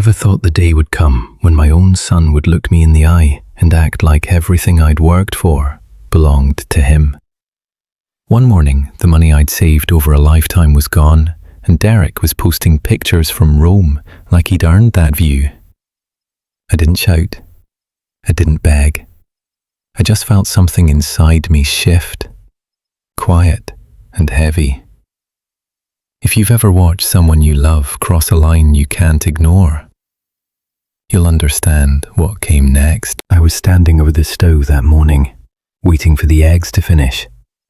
never thought the day would come when my own son would look me in the eye and act like everything I'd worked for belonged to him. One morning, the money I'd saved over a lifetime was gone, and Derek was posting pictures from Rome like he'd earned that view. I didn't shout. I didn't beg. I just felt something inside me shift, quiet and heavy. If you've ever watched someone you love cross a line you can't ignore, you'll understand what came next. I was standing over the stove that morning, waiting for the eggs to finish,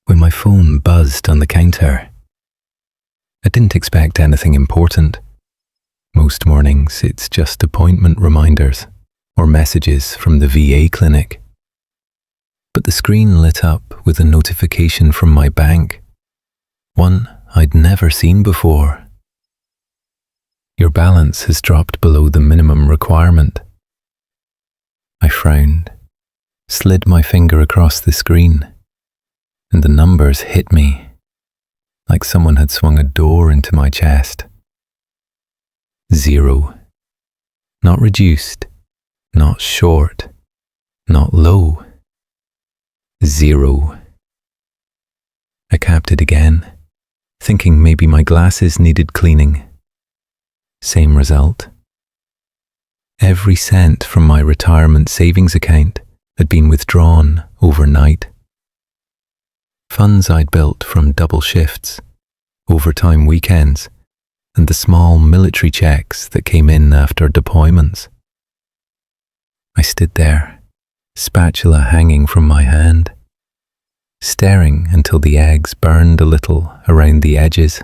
when my phone buzzed on the counter. I didn't expect anything important. Most mornings, it's just appointment reminders or messages from the VA clinic. But the screen lit up with a notification from my bank, one I'd never seen before. Your balance has dropped below the minimum requirement. I frowned, slid my finger across the screen, and the numbers hit me like someone had swung a door into my chest. 0. Not reduced, not short, not low. 0. I capped it again, thinking maybe my glasses needed cleaning. Same result. Every cent from my retirement savings account had been withdrawn overnight. Funds I'd built from double shifts, overtime weekends, and the small military checks that came in after deployments. I stood there, spatula hanging from my hand, staring until the eggs burned a little around the edges.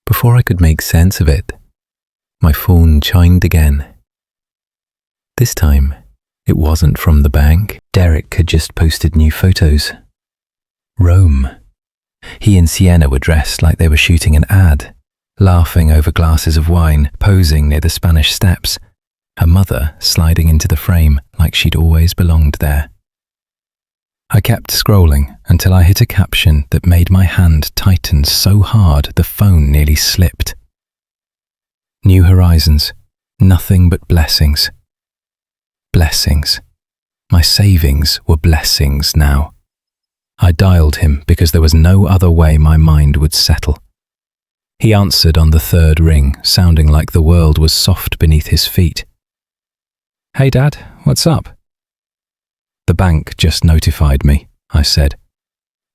Before I could make sense of it, my phone chimed again. This time, it wasn't from the bank. Derek had just posted new photos. Rome. He and Sienna were dressed like they were shooting an ad, laughing over glasses of wine, posing near the Spanish Steps, her mother sliding into the frame like she'd always belonged there. I kept scrolling until I hit a caption that made my hand tighten so hard the phone nearly slipped. New horizons, nothing but blessings. Blessings. My savings were blessings now. I dialed him because there was no other way my mind would settle. He answered on the third ring, sounding like the world was soft beneath his feet. "Hey Dad, what's up?" "The bank just notified me," I said.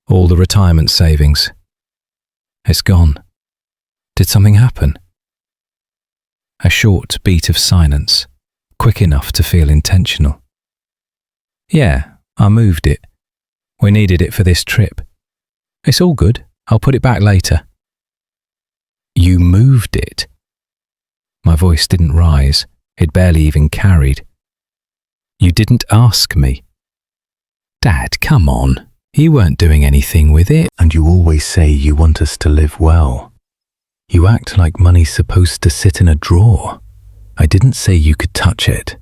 "All the retirement savings. It's gone. Did something happen?" A short beat of silence, quick enough to feel intentional. "Yeah, I moved it. We needed it for this trip. It's all good. I'll put it back later." "You moved it?" My voice didn't rise. It barely even carried. "You didn't ask me." "Dad, come on. You weren't doing anything with it." "And you always say you want us to live well. You act like money's supposed to sit in a drawer. I didn't say you could touch it."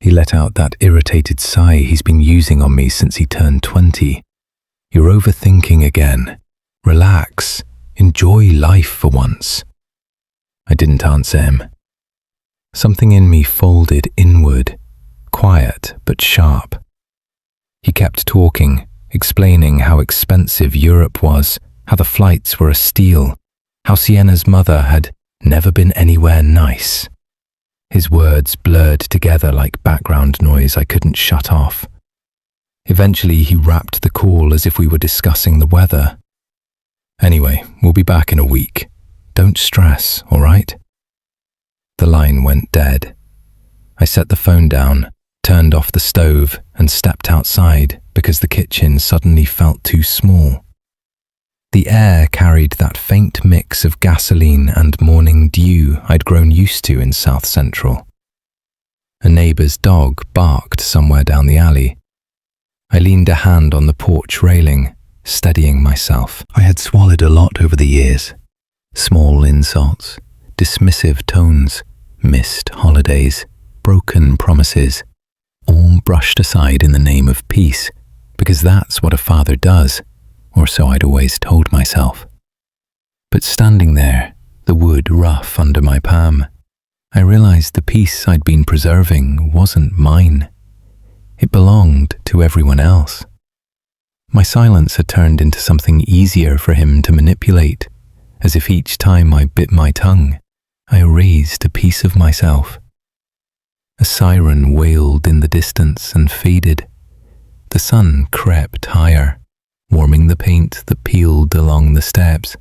He let out that irritated sigh he's been using on me since he turned 20. "You're overthinking again. Relax. Enjoy life for once." I didn't answer him. Something in me folded inward, quiet but sharp. He kept talking, explaining how expensive Europe was, how the flights were a steal, how Sienna's mother had never been anywhere nice. His words blurred together like background noise I couldn't shut off. Eventually, he wrapped the call as if we were discussing the weather. "Anyway, we'll be back in a week. Don't stress, all right?" The line went dead. I set the phone down, turned off the stove, and stepped outside because the kitchen suddenly felt too small. The air carried that faint mix of gasoline and morning dew I'd grown used to in South Central. A neighbour's dog barked somewhere down the alley. I leaned a hand on the porch railing, steadying myself. I had swallowed a lot over the years. Small insults, dismissive tones, missed holidays, broken promises, all brushed aside in the name of peace, because that's what a father does, or so I'd always told myself. But standing there, the wood rough under my palm, I realized the peace I'd been preserving wasn't mine. It belonged to everyone else. My silence had turned into something easier for him to manipulate, as if each time I bit my tongue, I erased a piece of myself. A siren wailed in the distance and faded. The sun crept higher, warming the paint that peeled along the steps.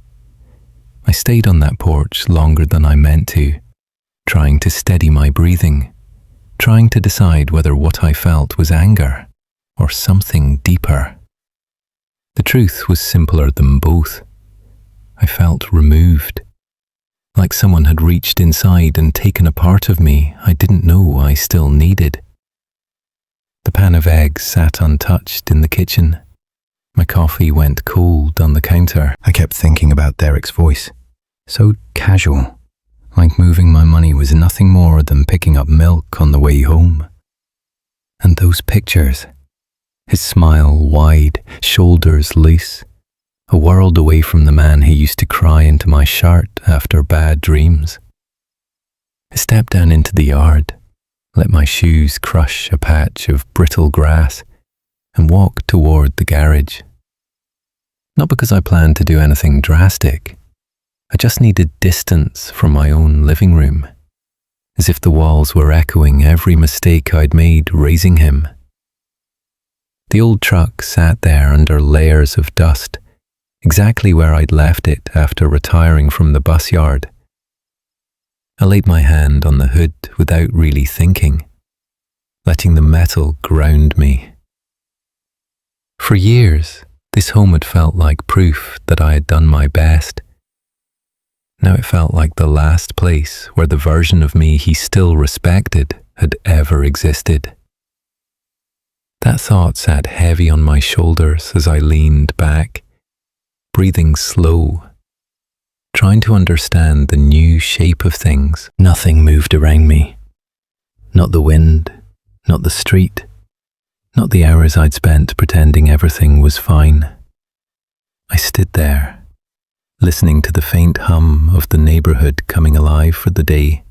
I stayed on that porch longer than I meant to, trying to steady my breathing, trying to decide whether what I felt was anger or something deeper. The truth was simpler than both. I felt removed, like someone had reached inside and taken a part of me I didn't know I still needed. The pan of eggs sat untouched in the kitchen. My coffee went cold on the counter. I kept thinking about Derek's voice, so casual, like moving my money was nothing more than picking up milk on the way home. And those pictures, his smile wide, shoulders loose, a world away from the man who used to cry into my shirt after bad dreams. I stepped down into the yard, let my shoes crush a patch of brittle grass, and walked toward the garage. Not because I planned to do anything drastic. I just needed distance from my own living room, as if the walls were echoing every mistake I'd made raising him. The old truck sat there under layers of dust, exactly where I'd left it after retiring from the bus yard. I laid my hand on the hood without really thinking, letting the metal ground me. For years, this home had felt like proof that I had done my best. Now it felt like the last place where the version of me he still respected had ever existed. That thought sat heavy on my shoulders as I leaned back, breathing slow, trying to understand the new shape of things. Nothing moved around me. Not the wind, not the street, not the hours I'd spent pretending everything was fine. I stood there, listening to the faint hum of the neighborhood coming alive for the day,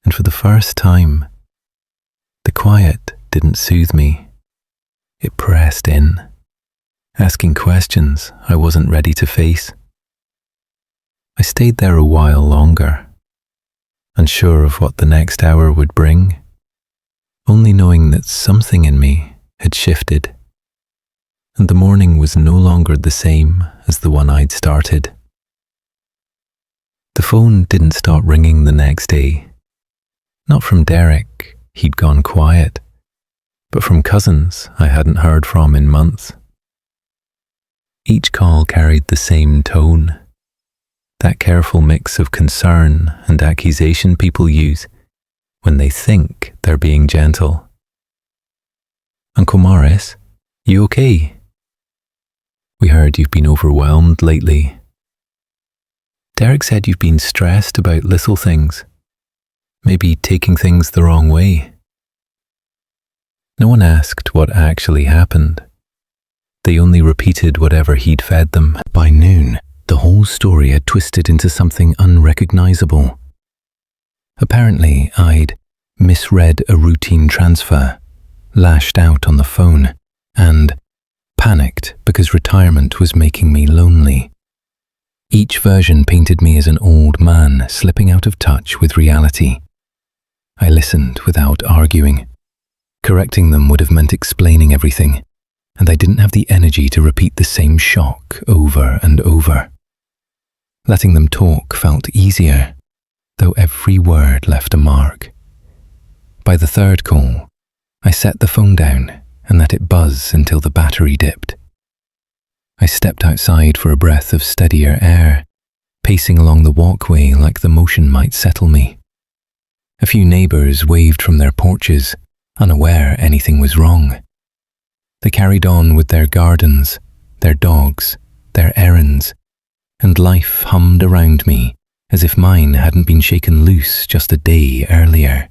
and for the first time, the quiet didn't soothe me. It pressed in, asking questions I wasn't ready to face. I stayed there a while longer, unsure of what the next hour would bring, only knowing that something in me had shifted, and the morning was no longer the same as the one I'd started. The phone didn't stop ringing the next day. Not from Derek, he'd gone quiet, but from cousins I hadn't heard from in months. Each call carried the same tone, that careful mix of concern and accusation people use when they think they're being gentle. Uncle Morris, you okay? We heard you've been overwhelmed lately. Derek said you've been stressed about little things, maybe taking things the wrong way. No one asked what actually happened. They only repeated whatever he'd fed them. By noon, the whole story had twisted into something unrecognizable. Apparently, I'd misread a routine transfer, lashed out on the phone, and panicked because retirement was making me lonely. Each version painted me as an old man slipping out of touch with reality. I listened without arguing. Correcting them would have meant explaining everything, and I didn't have the energy to repeat the same shock over and over. Letting them talk felt easier, though every word left a mark. By the third call, I set the phone down and let it buzz until the battery dipped. I stepped outside for a breath of steadier air, pacing along the walkway like the motion might settle me. A few neighbors waved from their porches, unaware anything was wrong. They carried on with their gardens, their dogs, their errands, and life hummed around me as if mine hadn't been shaken loose just a day earlier.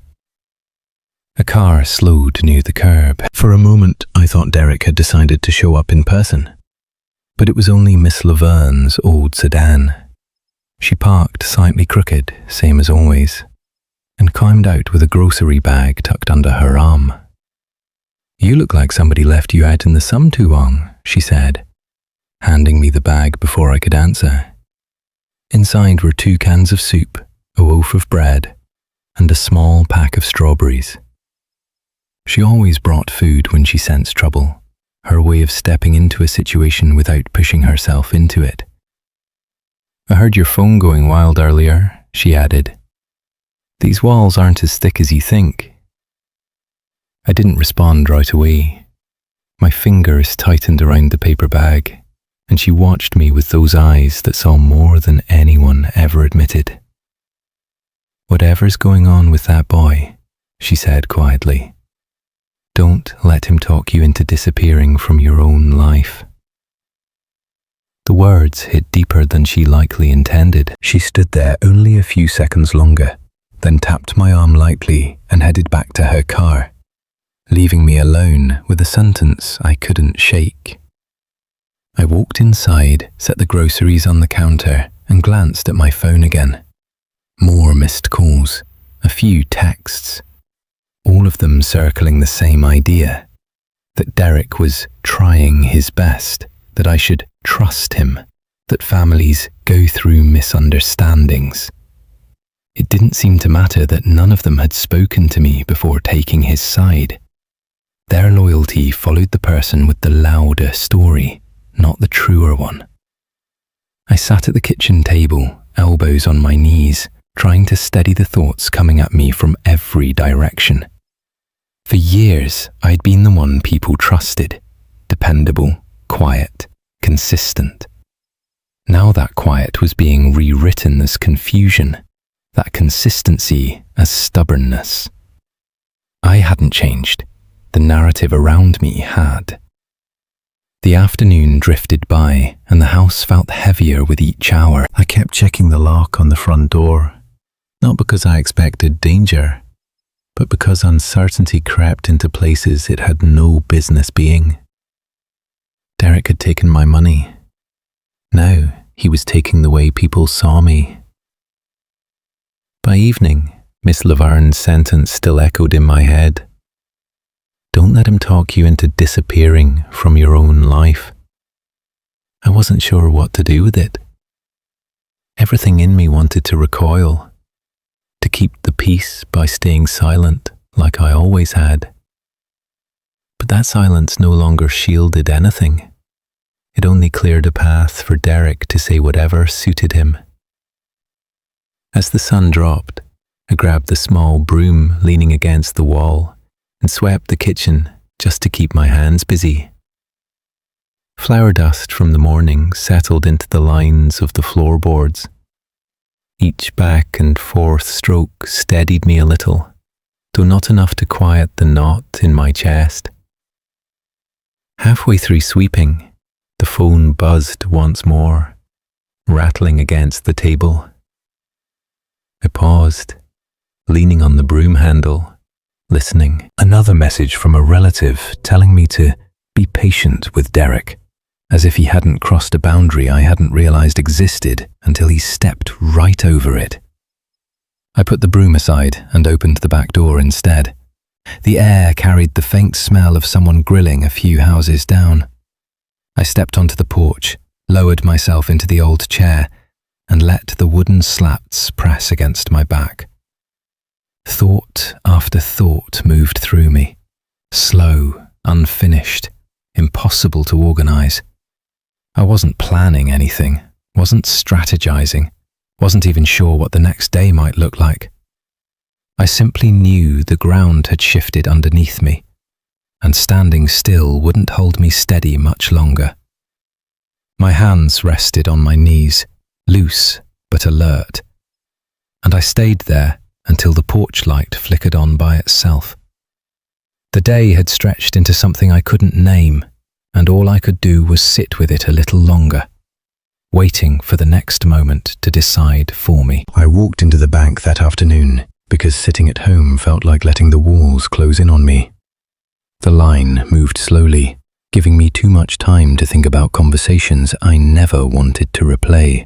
A car slowed near the curb. For a moment, I thought Derek had decided to show up in person. But it was only Miss Laverne's old sedan. She parked slightly crooked, same as always, climbed out with a grocery bag tucked under her arm. "You look like somebody left you out in the sun too long," she said, handing me the bag before I could answer. Inside were 2 cans of soup, a loaf of bread, and a small pack of strawberries. She always brought food when she sensed trouble, her way of stepping into a situation without pushing herself into it. "I heard your phone going wild earlier," she added. "These walls aren't as thick as you think." I didn't respond right away. My fingers tightened around the paper bag, and she watched me with those eyes that saw more than anyone ever admitted. "Whatever's going on with that boy," she said quietly, "don't let him talk you into disappearing from your own life." The words hit deeper than she likely intended. She stood there only a few seconds longer, then tapped my arm lightly and headed back to her car, leaving me alone with a sentence I couldn't shake. I walked inside, set the groceries on the counter, and glanced at my phone again. More missed calls, a few texts, all of them circling the same idea, that Derek was trying his best, that I should trust him, that families go through misunderstandings. It didn't seem to matter that none of them had spoken to me before taking his side. Their loyalty followed the person with the louder story, not the truer one. I sat at the kitchen table, elbows on my knees, trying to steady the thoughts coming at me from every direction. For years, I'd been the one people trusted, dependable, quiet, consistent. Now that quiet was being rewritten as confusion, that consistency as stubbornness. I hadn't changed. The narrative around me had. The afternoon drifted by, and the house felt heavier with each hour. I kept checking the lock on the front door, not because I expected danger, but because uncertainty crept into places it had no business being. Derek had taken my money. Now he was taking the way people saw me. By evening, Miss Laverne's sentence still echoed in my head. "Don't let him talk you into disappearing from your own life." I wasn't sure what to do with it. Everything in me wanted to recoil, to keep the peace by staying silent like I always had. But that silence no longer shielded anything. It only cleared a path for Derek to say whatever suited him. As the sun dropped, I grabbed the small broom leaning against the wall and swept the kitchen just to keep my hands busy. Flour dust from the morning settled into the lines of the floorboards. Each back and forth stroke steadied me a little, though not enough to quiet the knot in my chest. Halfway through sweeping, the phone buzzed once more, rattling against the table. I paused, leaning on the broom handle, listening. Another message from a relative telling me to be patient with Derek, as if he hadn't crossed a boundary I hadn't realized existed until he stepped right over it. I put the broom aside and opened the back door instead. The air carried the faint smell of someone grilling a few houses down. I stepped onto the porch, lowered myself into the old chair, and let the wooden slats press against my back. Thought after thought moved through me, slow, unfinished, impossible to organize. I wasn't planning anything, wasn't strategizing, wasn't even sure what the next day might look like. I simply knew the ground had shifted underneath me, and standing still wouldn't hold me steady much longer. My hands rested on my knees, loose but alert, and I stayed there until the porch light flickered on by itself. The day had stretched into something I couldn't name, and all I could do was sit with it a little longer, waiting for the next moment to decide for me. I walked into the bank that afternoon because sitting at home felt like letting the walls close in on me. The line moved slowly, giving me too much time to think about conversations I never wanted to replay.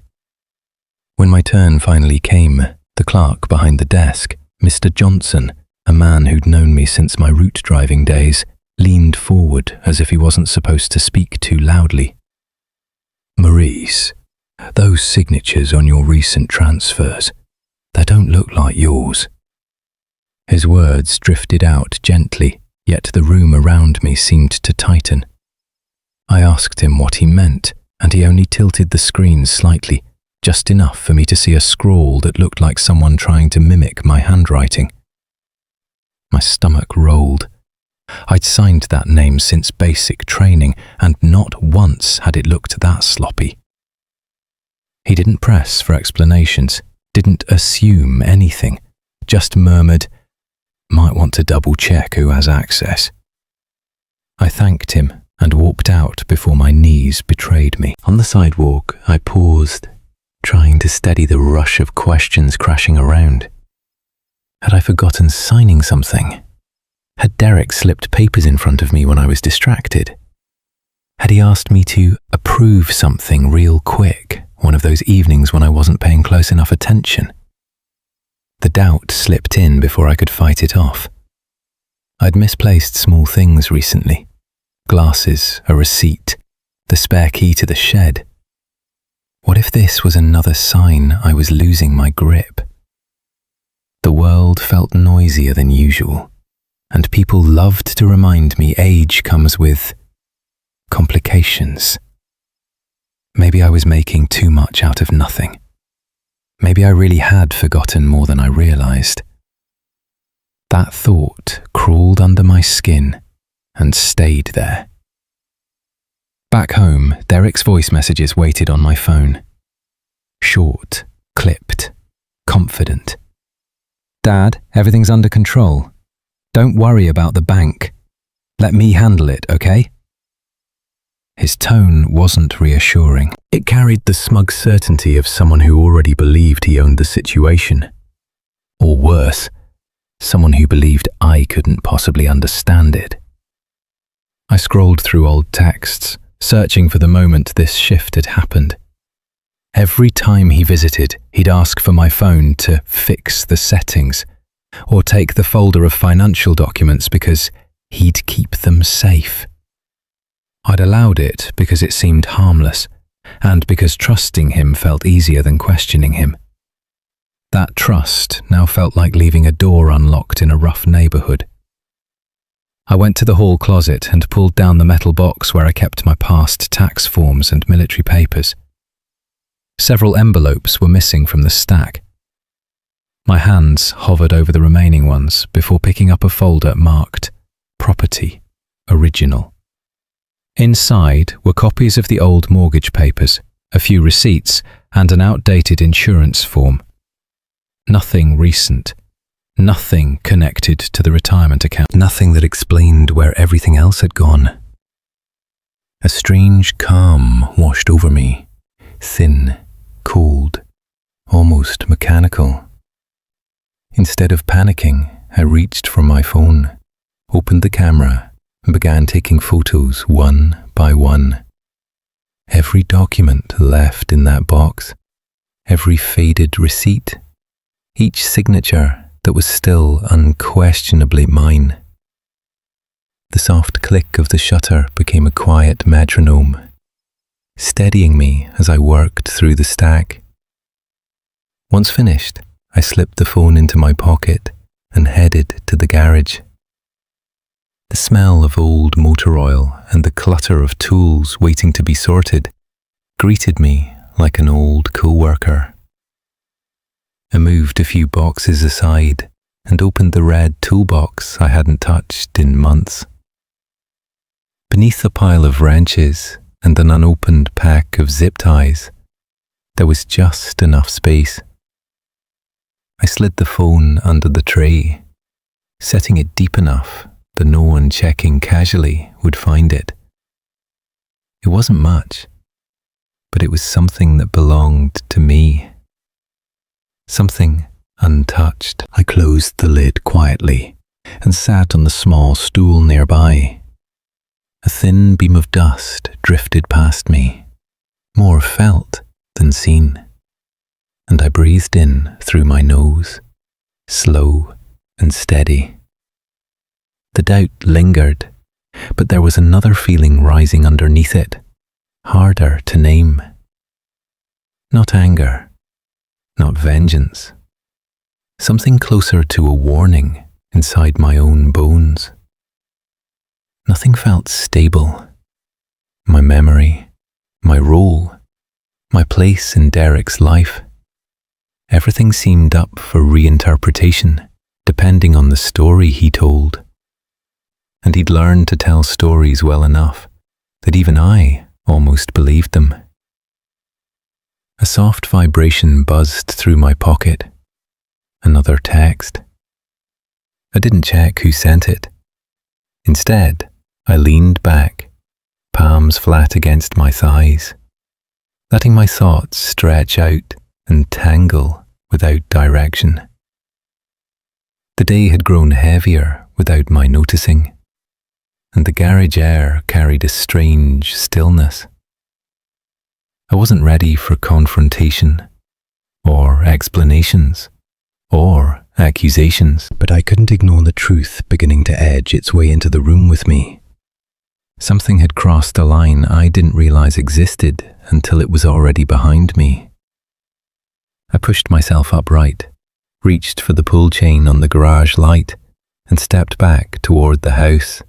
When my turn finally came, the clerk behind the desk Mr. Johnson, a man who'd known me since my route driving days, leaned forward as if he wasn't supposed to speak too loudly. "Maurice, those signatures on your recent transfers, they don't look like yours." His words drifted out gently, yet the room around me seemed to tighten. I asked him what he meant, and he only tilted the screen slightly, just enough for me to see a scrawl that looked like someone trying to mimic my handwriting. My stomach rolled. I'd signed that name since basic training, and not once had it looked that sloppy. He didn't press for explanations, didn't assume anything, just murmured, "Might want to double-check who has access." I thanked him and walked out before my knees betrayed me. On the sidewalk, I paused, trying to steady the rush of questions crashing around. Had I forgotten signing something? Had Derek slipped papers in front of me when I was distracted? Had he asked me to approve something real quick, one of those evenings when I wasn't paying close enough attention? The doubt slipped in before I could fight it off. I'd misplaced small things recently. Glasses, a receipt, the spare key to the shed. What if this was another sign I was losing my grip? The world felt noisier than usual, and people loved to remind me age comes with complications. Maybe I was making too much out of nothing. Maybe I really had forgotten more than I realized. That thought crawled under my skin and stayed there. Back home, Derek's voice messages waited on my phone. Short, clipped, confident. "Dad, everything's under control. Don't worry about the bank. Let me handle it, okay?" His tone wasn't reassuring. It carried the smug certainty of someone who already believed he owned the situation. Or worse, someone who believed I couldn't possibly understand it. I scrolled through old texts, searching for the moment this shift had happened. Every time he visited, he'd ask for my phone to fix the settings, or take the folder of financial documents because he'd keep them safe. I'd allowed it because it seemed harmless, and because trusting him felt easier than questioning him. That trust now felt like leaving a door unlocked in a rough neighborhood. I went to the hall closet and pulled down the metal box where I kept my past tax forms and military papers. Several envelopes were missing from the stack. My hands hovered over the remaining ones before picking up a folder marked Property, Original. Inside were copies of the old mortgage papers, a few receipts, and an outdated insurance form. Nothing recent. Nothing connected to the retirement account. Nothing that explained where everything else had gone. A strange calm washed over me, thin, cold, almost mechanical. Instead of panicking, I reached for my phone, opened the camera, and began taking photos one by one. Every document left in that box, every faded receipt, each signature that was still unquestionably mine. The soft click of the shutter became a quiet metronome, steadying me as I worked through the stack. Once finished, I slipped the phone into my pocket and headed to the garage. The smell of old motor oil and the clutter of tools waiting to be sorted greeted me like an old co-worker. I moved a few boxes aside and opened the red toolbox I hadn't touched in months. Beneath a pile of wrenches and an unopened pack of zip ties, there was just enough space. I slid the phone under the tray, setting it deep enough that no one checking casually would find it. It wasn't much, but it was something that belonged to me. Something untouched. I closed the lid quietly and sat on the small stool nearby. A thin beam of dust drifted past me, more felt than seen, and I breathed in through my nose, slow and steady. The doubt lingered, but there was another feeling rising underneath it, harder to name. Not anger, not vengeance. Something closer to a warning inside my own bones. Nothing felt stable. My memory, my role, my place in Derek's life. Everything seemed up for reinterpretation, depending on the story he told. And he'd learned to tell stories well enough that even I almost believed them. A soft vibration buzzed through my pocket. Another text. I didn't check who sent it. Instead, I leaned back, palms flat against my thighs, letting my thoughts stretch out and tangle without direction. The day had grown heavier without my noticing, and the garage air carried a strange stillness. I wasn't ready for confrontation, or explanations, or accusations, but I couldn't ignore the truth beginning to edge its way into the room with me. Something had crossed a line I didn't realize existed until it was already behind me. I pushed myself upright, reached for the pull chain on the garage light, and stepped back toward the house,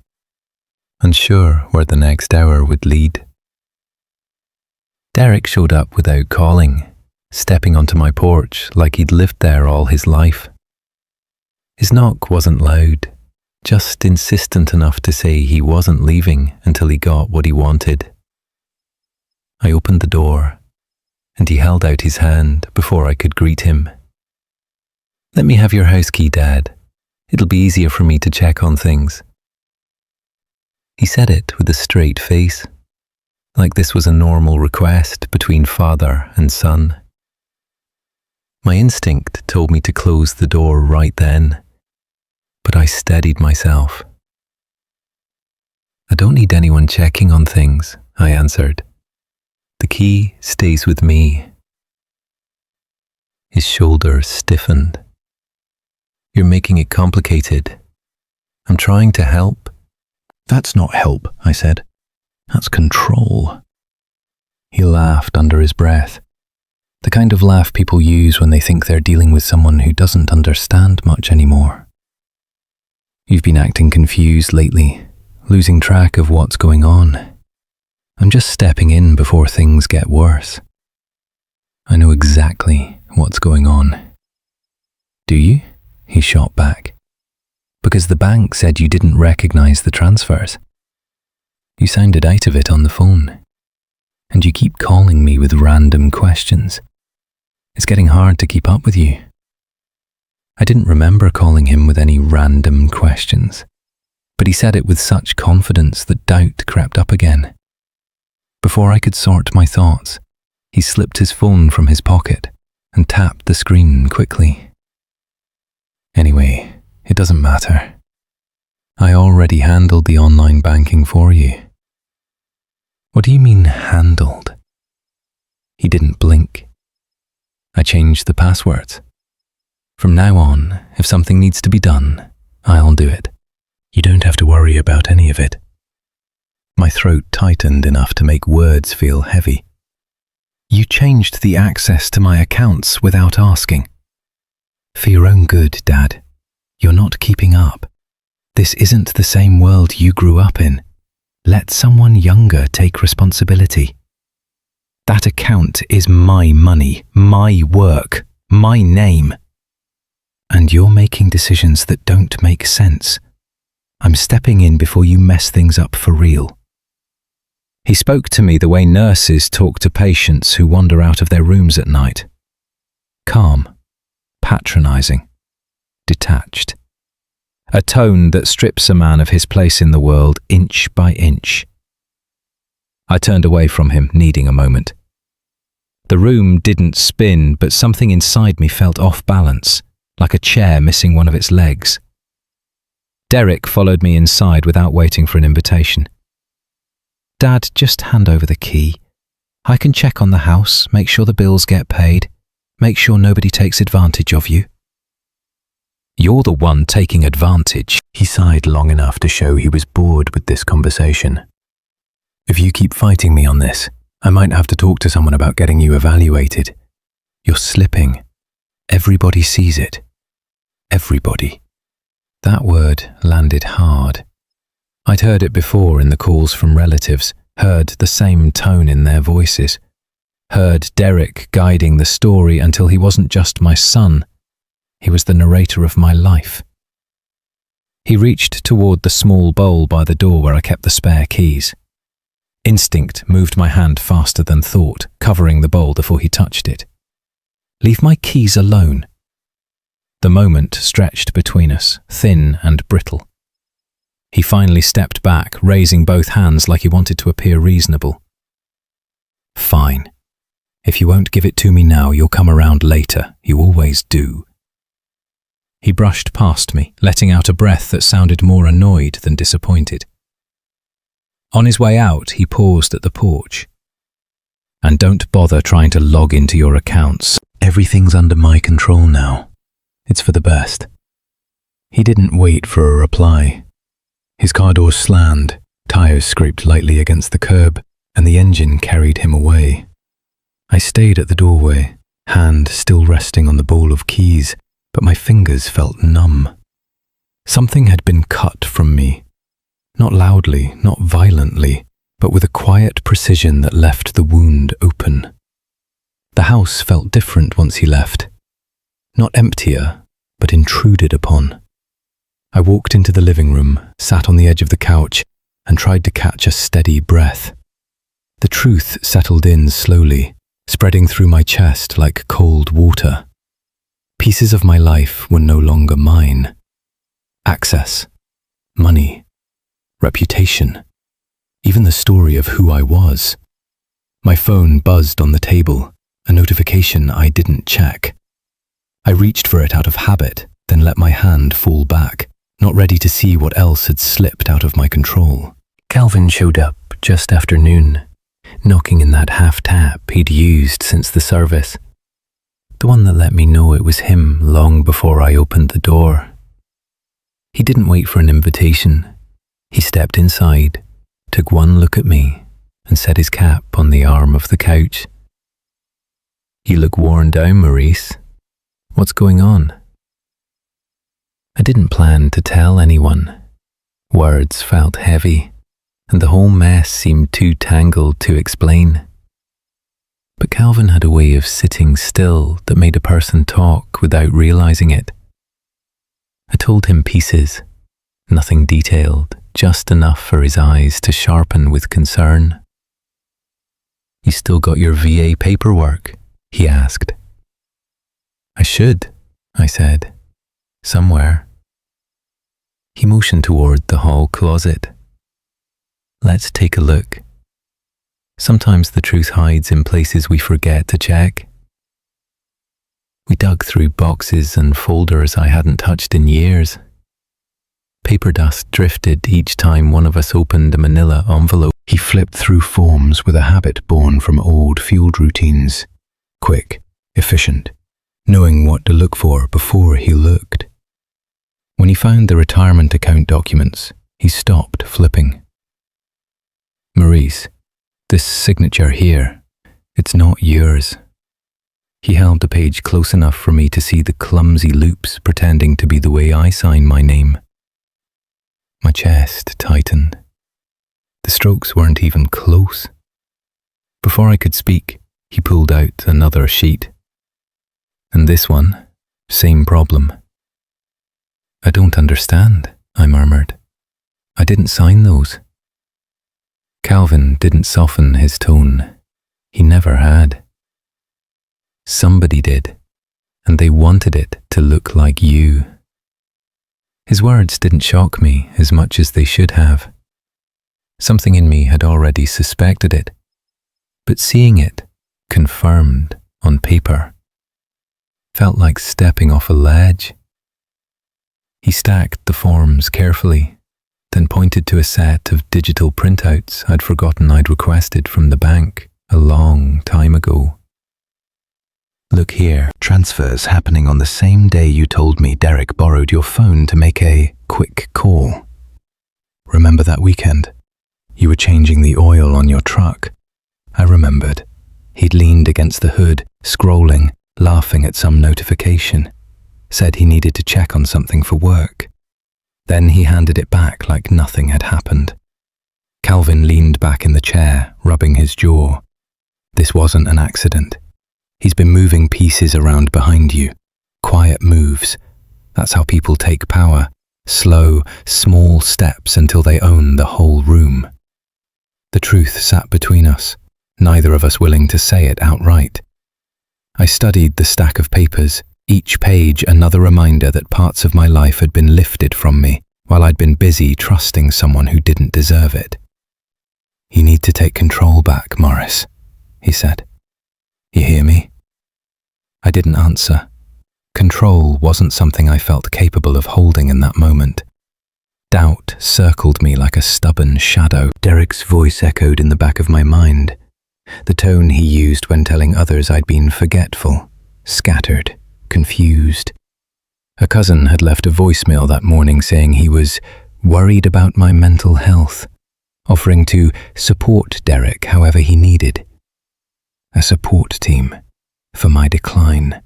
unsure where the next hour would lead. Derek showed up without calling, stepping onto my porch like he'd lived there all his life. His knock wasn't loud, just insistent enough to say he wasn't leaving until he got what he wanted. I opened the door, and he held out his hand before I could greet him. "Let me have your house key, Dad. It'll be easier for me to check on things." He said it with a straight face, like this was a normal request between father and son. My instinct told me to close the door right then, but I steadied myself. "I don't need anyone checking on things," I answered. "The key stays with me." His shoulders stiffened. "You're making it complicated. I'm trying to help." "That's not help," I said. "That's control." He laughed under his breath, the kind of laugh people use when they think they're dealing with someone who doesn't understand much anymore. "You've been acting confused lately, losing track of what's going on. I'm just stepping in before things get worse. I know exactly what's going on." "Do you?" he shot back. "Because the bank said you didn't recognize the transfers. You sounded out of it on the phone. And you keep calling me with random questions. It's getting hard to keep up with you." I didn't remember calling him with any random questions, but he said it with such confidence that doubt crept up again. Before I could sort my thoughts, he slipped his phone from his pocket and tapped the screen quickly. "Anyway, it doesn't matter. I already handled the online banking for you." "What do you mean handled?" He didn't blink. "I changed the passwords. From now on, if something needs to be done, I'll do it. You don't have to worry about any of it." My throat tightened enough to make words feel heavy. "You changed the access to my accounts without asking." "For your own good, Dad. You're not keeping up. This isn't the same world you grew up in. Let someone younger take responsibility. That account is my money, my work, my name. And you're making decisions that don't make sense. I'm stepping in before you mess things up for real." He spoke to me the way nurses talk to patients who wander out of their rooms at night. Calm, patronizing, detached. A tone that strips a man of his place in the world inch by inch. I turned away from him, needing a moment. The room didn't spin, but something inside me felt off balance, like a chair missing one of its legs. Derek followed me inside without waiting for an invitation. "Dad, just hand over the key. I can check on the house, make sure the bills get paid, make sure nobody takes advantage of you." You're the one taking advantage. He sighed long enough to show he was bored with this conversation. If you keep fighting me on this, I might have to talk to someone about getting you evaluated. You're slipping. Everybody sees it. Everybody. That word landed hard. I'd heard it before in the calls from relatives, heard the same tone in their voices, heard Derek guiding the story until he wasn't just my son, he was the narrator of my life. He reached toward the small bowl by the door where I kept the spare keys. Instinct moved my hand faster than thought, covering the bowl before he touched it. Leave my keys alone. The moment stretched between us, thin and brittle. He finally stepped back, raising both hands like he wanted to appear reasonable. Fine. If you won't give it to me now, you'll come around later. You always do. He brushed past me, letting out a breath that sounded more annoyed than disappointed. On his way out, he paused at the porch. And don't bother trying to log into your accounts. Everything's under my control now. It's for the best. He didn't wait for a reply. His car door slammed, tires scraped lightly against the curb, and the engine carried him away. I stayed at the doorway, hand still resting on the bowl of keys, but my fingers felt numb. Something had been cut from me. Not loudly, not violently, but with a quiet precision that left the wound open. The house felt different once he left. Not emptier, but intruded upon. I walked into the living room, sat on the edge of the couch, and tried to catch a steady breath. The truth settled in slowly, spreading through my chest like cold water. Pieces of my life were no longer mine. Access, money, reputation, even the story of who I was. My phone buzzed on the table, a notification I didn't check. I reached for it out of habit, then let my hand fall back, not ready to see what else had slipped out of my control. Calvin showed up just after noon, knocking in that half-tap he'd used since the service. The one that let me know it was him long before I opened the door. He didn't wait for an invitation. He stepped inside, took one look at me, and set his cap on the arm of the couch. You look worn down, Maurice. What's going on? I didn't plan to tell anyone. Words felt heavy, and the whole mess seemed too tangled to explain. But Calvin had a way of sitting still that made a person talk without realizing it. I told him pieces, nothing detailed, just enough for his eyes to sharpen with concern. You still got your VA paperwork? He asked. I should, I said. Somewhere. He motioned toward the hall closet. Let's take a look. Sometimes the truth hides in places we forget to check. We dug through boxes and folders I hadn't touched in years. Paper dust drifted each time one of us opened a manila envelope. He flipped through forms with a habit born from old field routines. Quick, efficient, knowing what to look for before he looked. When he found the retirement account documents, he stopped flipping. Maurice, this signature here, it's not yours. He held the page close enough for me to see the clumsy loops pretending to be the way I sign my name. My chest tightened. The strokes weren't even close. Before I could speak, he pulled out another sheet. And this one, same problem. I don't understand, I murmured. I didn't sign those. Calvin didn't soften his tone. He never had. Somebody did, and they wanted it to look like you. His words didn't shock me as much as they should have. Something in me had already suspected it, but seeing it confirmed on paper felt like stepping off a ledge. He stacked the forms carefully, then pointed to a set of digital printouts I'd forgotten I'd requested from the bank a long time ago. Look here, transfers happening on the same day you told me Derek borrowed your phone to make a quick call. Remember that weekend? You were changing the oil on your truck. I remembered. He'd leaned against the hood, scrolling, laughing at some notification. Said he needed to check on something for work. Then he handed it back like nothing had happened. Calvin leaned back in the chair, rubbing his jaw. This wasn't an accident. He's been moving pieces around behind you. Quiet moves. That's how people take power. Slow, small steps until they own the whole room. The truth sat between us, neither of us willing to say it outright. I studied the stack of papers, each page another reminder that parts of my life had been lifted from me while I'd been busy trusting someone who didn't deserve it. You need to take control back, Morris, he said. You hear me? I didn't answer. Control wasn't something I felt capable of holding in that moment. Doubt circled me like a stubborn shadow. Derek's voice echoed in the back of my mind, the tone he used when telling others I'd been forgetful, scattered, confused. A cousin had left a voicemail that morning saying he was worried about my mental health, offering to support Derek however he needed. A support team for my decline.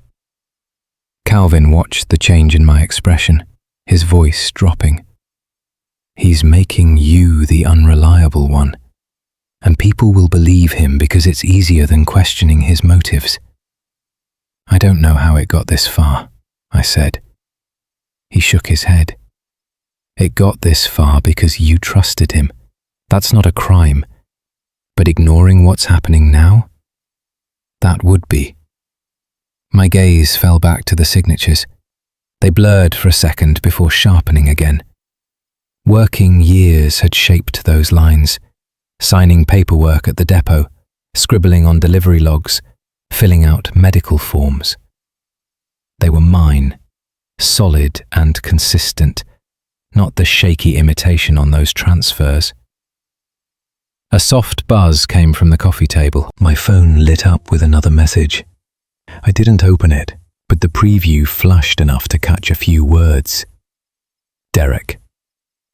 Calvin watched the change in my expression, his voice dropping. He's making you the unreliable one, and people will believe him because it's easier than questioning his motives. I don't know how it got this far, I said. He shook his head. It got this far because you trusted him. That's not a crime. But ignoring what's happening now? That would be. My gaze fell back to the signatures. They blurred for a second before sharpening again. Working years had shaped those lines, signing paperwork at the depot, scribbling on delivery logs, filling out medical forms. They were mine, solid and consistent, not the shaky imitation on those transfers. A soft buzz came from the coffee table. My phone lit up with another message. I didn't open it, but the preview flashed enough to catch a few words. Derek.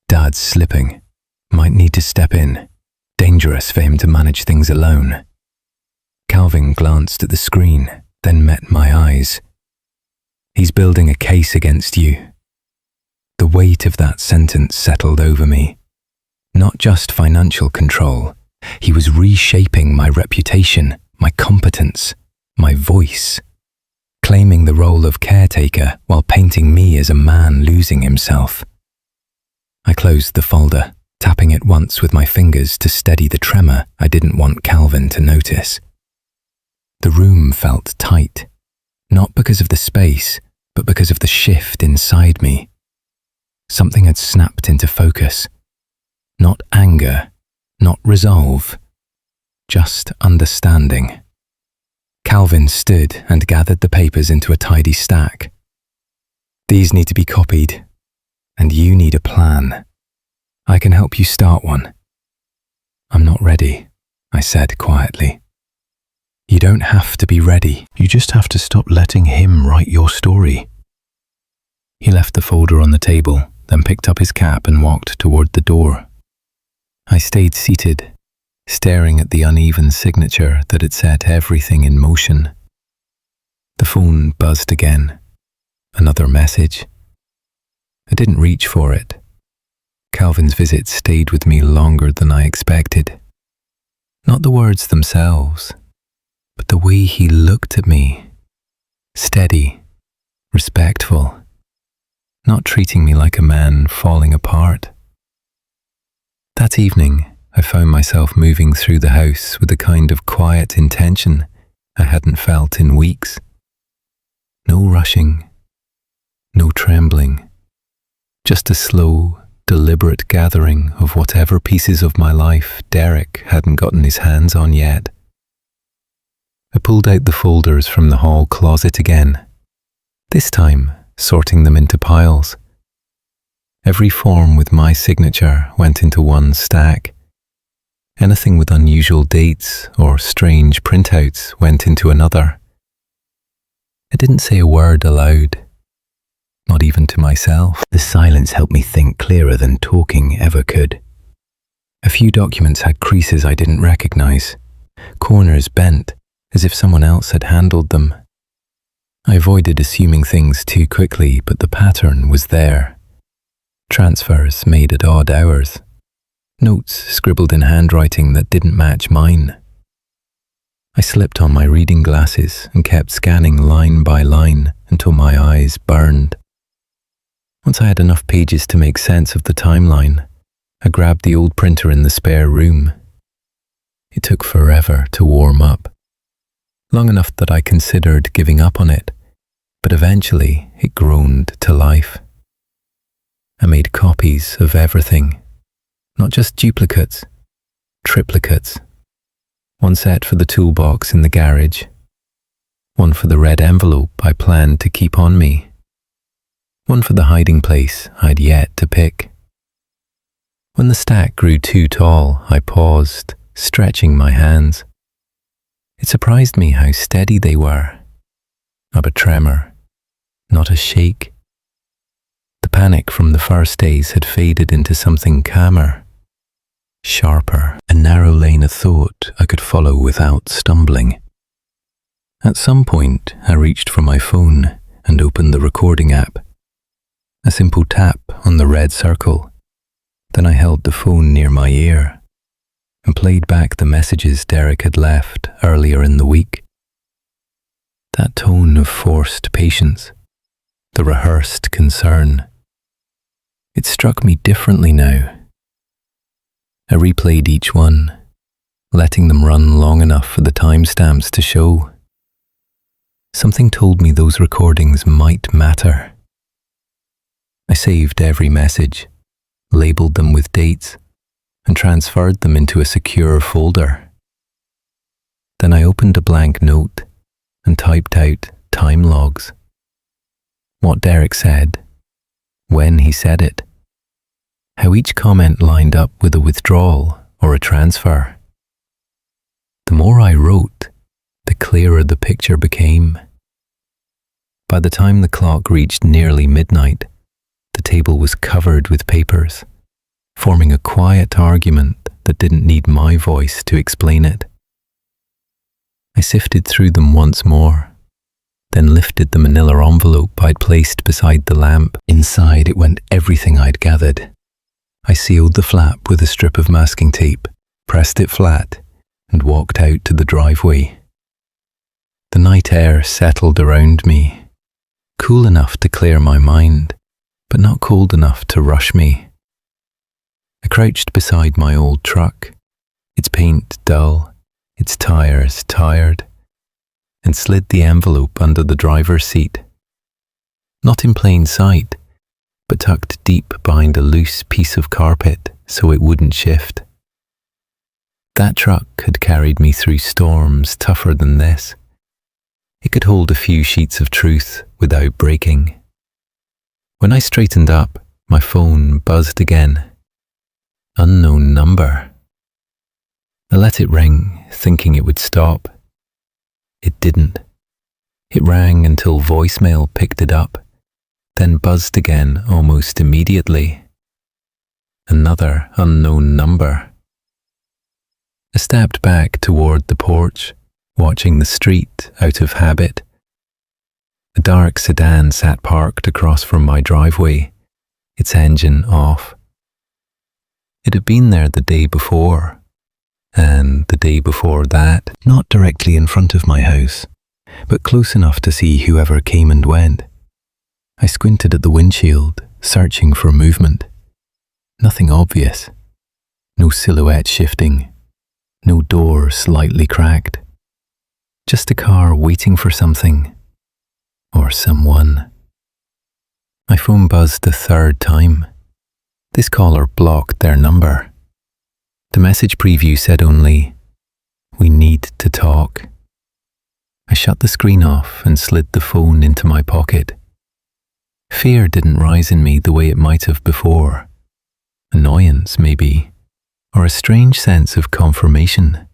Dad's slipping. Might need to step in. Dangerous for him to manage things alone. Calvin glanced at the screen, then met my eyes. He's building a case against you. The weight of that sentence settled over me. Not just financial control. He was reshaping my reputation, my competence, my voice, claiming the role of caretaker while painting me as a man losing himself. I closed the folder, tapping it once with my fingers to steady the tremor I didn't want Calvin to notice. The room felt tight, not because of the space, but because of the shift inside me. Something had snapped into focus. Not anger, not resolve, just understanding. Calvin stood and gathered the papers into a tidy stack. These need to be copied, and you need a plan. I can help you start one. I'm not ready, I said quietly. You don't have to be ready. You just have to stop letting him write your story. He left the folder on the table, then picked up his cap and walked toward the door. I stayed seated, staring at the uneven signature that had set everything in motion. The phone buzzed again. Another message. I didn't reach for it. Calvin's visit stayed with me longer than I expected. Not the words themselves, but the way he looked at me. Steady, respectful, not treating me like a man falling apart. That evening, I found myself moving through the house with a kind of quiet intention I hadn't felt in weeks. No rushing, no trembling, just a slow, deliberate gathering of whatever pieces of my life Derek hadn't gotten his hands on yet. I pulled out the folders from the hall closet again, this time sorting them into piles. Every form with my signature went into one stack. Anything with unusual dates or strange printouts went into another. I didn't say a word aloud, not even to myself. The silence helped me think clearer than talking ever could. A few documents had creases I didn't recognize, corners bent as if someone else had handled them. I avoided assuming things too quickly, but the pattern was there. Transfers made at odd hours, notes scribbled in handwriting that didn't match mine. I slipped on my reading glasses and kept scanning line by line until my eyes burned. Once I had enough pages to make sense of the timeline, I grabbed the old printer in the spare room. It took forever to warm up, long enough that I considered giving up on it, but eventually it groaned to life. I made copies of everything, not just duplicates, triplicates. One set for the toolbox in the garage, one for the red envelope I planned to keep on me, one for the hiding place I'd yet to pick. When the stack grew too tall, I paused, stretching my hands. It surprised me how steady they were. Not a tremor, not a shake. The panic from the first days had faded into something calmer, sharper, a narrow lane of thought I could follow without stumbling. At some point, I reached for my phone and opened the recording app. A simple tap on the red circle. Then I held the phone near my ear and played back the messages Derek had left earlier in the week. That tone of forced patience, the rehearsed concern, it struck me differently now. I replayed each one, letting them run long enough for the timestamps to show. Something told me those recordings might matter. I saved every message, labeled them with dates, and transferred them into a secure folder. Then I opened a blank note and typed out time logs. What Derek said, when he said it, how each comment lined up with a withdrawal or a transfer. The more I wrote, the clearer the picture became. By the time the clock reached nearly midnight, the table was covered with papers, forming a quiet argument that didn't need my voice to explain it. I sifted through them once more, then lifted the manila envelope I'd placed beside the lamp. Inside it went everything I'd gathered. I sealed the flap with a strip of masking tape, pressed it flat, and walked out to the driveway. The night air settled around me, cool enough to clear my mind, but not cold enough to rush me. I crouched beside my old truck, its paint dull, its tires tired, and slid the envelope under the driver's seat. Not in plain sight, but tucked deep behind a loose piece of carpet so it wouldn't shift. That truck had carried me through storms tougher than this. It could hold a few sheets of truth without breaking. When I straightened up, my phone buzzed again. Unknown number. I let it ring, thinking it would stop. It didn't. It rang until voicemail picked it up, then buzzed again almost immediately. Another unknown number. I stepped back toward the porch, watching the street out of habit. A dark sedan sat parked across from my driveway, its engine off. It had been there the day before, and the day before that, not directly in front of my house, but close enough to see whoever came and went. I squinted at the windshield, searching for movement. Nothing obvious. No silhouette shifting. No door slightly cracked. Just a car waiting for something. Or someone. My phone buzzed a third time. This caller blocked their number. The message preview said only, "We need to talk." I shut the screen off and slid the phone into my pocket. Fear didn't rise in me the way it might have before. Annoyance, maybe, or a strange sense of confirmation.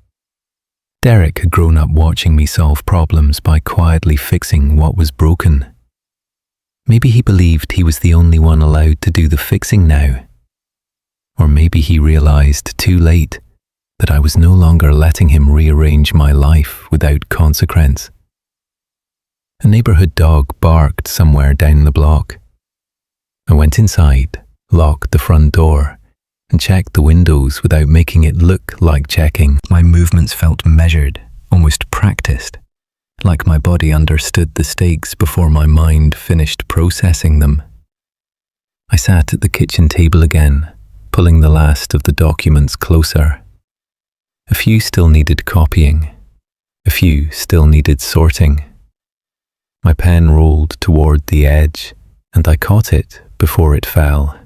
Derek had grown up watching me solve problems by quietly fixing what was broken. Maybe he believed he was the only one allowed to do the fixing now. Or maybe he realized too late that I was no longer letting him rearrange my life without consequence. A neighborhood dog barked somewhere down the block. I went inside, locked the front door, and checked the windows without making it look like checking. My movements felt measured, almost practiced, like my body understood the stakes before my mind finished processing them. I sat at the kitchen table again, pulling the last of the documents closer. A few still needed copying. A few still needed sorting. My pen rolled toward the edge, and I caught it before it fell.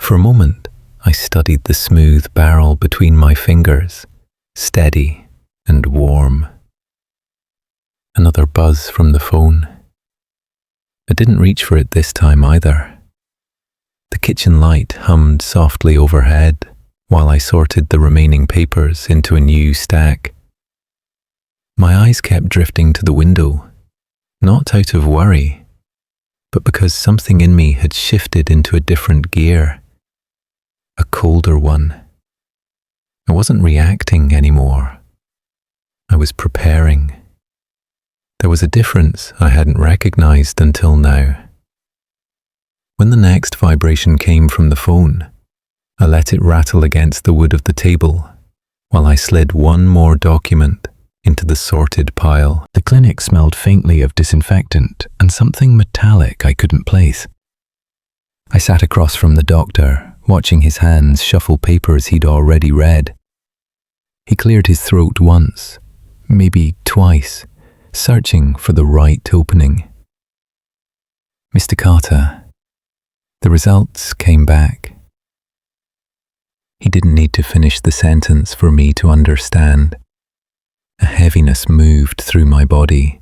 For a moment, I studied the smooth barrel between my fingers, steady and warm. Another buzz from the phone. I didn't reach for it this time either. The kitchen light hummed softly overhead while I sorted the remaining papers into a new stack. My eyes kept drifting to the window, not out of worry, but because something in me had shifted into a different gear, a colder one. I wasn't reacting anymore. I was preparing. There was a difference I hadn't recognized until now. When the next vibration came from the phone, I let it rattle against the wood of the table while I slid one more document into the sorted pile. The clinic smelled faintly of disinfectant and something metallic I couldn't place. I sat across from the doctor, watching his hands shuffle papers he'd already read. He cleared his throat once, maybe twice, searching for the right opening. Mr. Carter, the results came back. He didn't need to finish the sentence for me to understand. A heaviness moved through my body,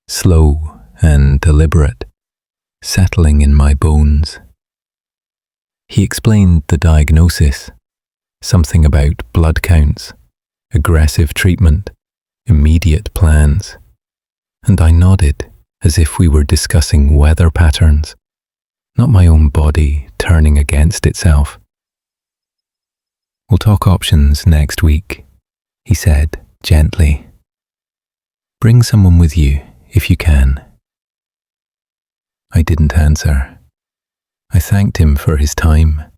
slow and deliberate, settling in my bones. He explained the diagnosis, something about blood counts, aggressive treatment, immediate plans, and I nodded as if we were discussing weather patterns, not my own body turning against itself. "We'll talk options next week," he said gently. "Bring someone with you if you can." I didn't answer. I thanked him for his time,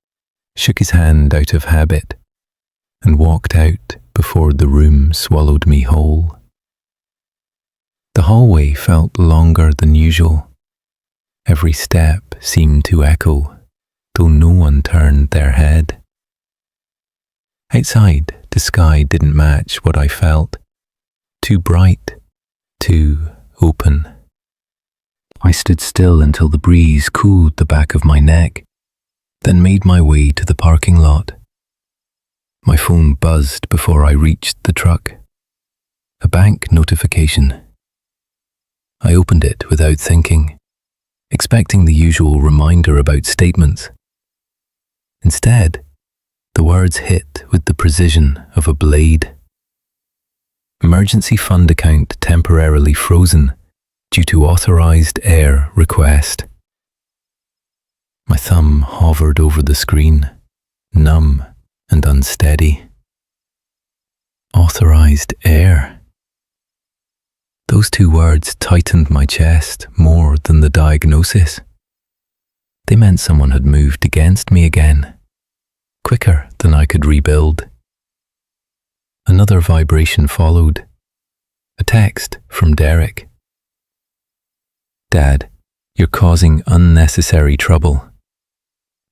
shook his hand out of habit, and walked out before the room swallowed me whole. The hallway felt longer than usual. Every step seemed to echo, though no one turned their head. Outside, the sky didn't match what I felt. Too bright, too open. I stood still until the breeze cooled the back of my neck, then made my way to the parking lot. My phone buzzed before I reached the truck. A bank notification. I opened it without thinking, expecting the usual reminder about statements. Instead, the words hit with the precision of a blade. Emergency fund account temporarily frozen due to authorized heir request. My thumb hovered over the screen, numb and unsteady. Authorized heir. Those two words tightened my chest more than the diagnosis. They meant someone had moved against me again, quicker than I could rebuild. Another vibration followed. A text from Derek. "Dad, you're causing unnecessary trouble.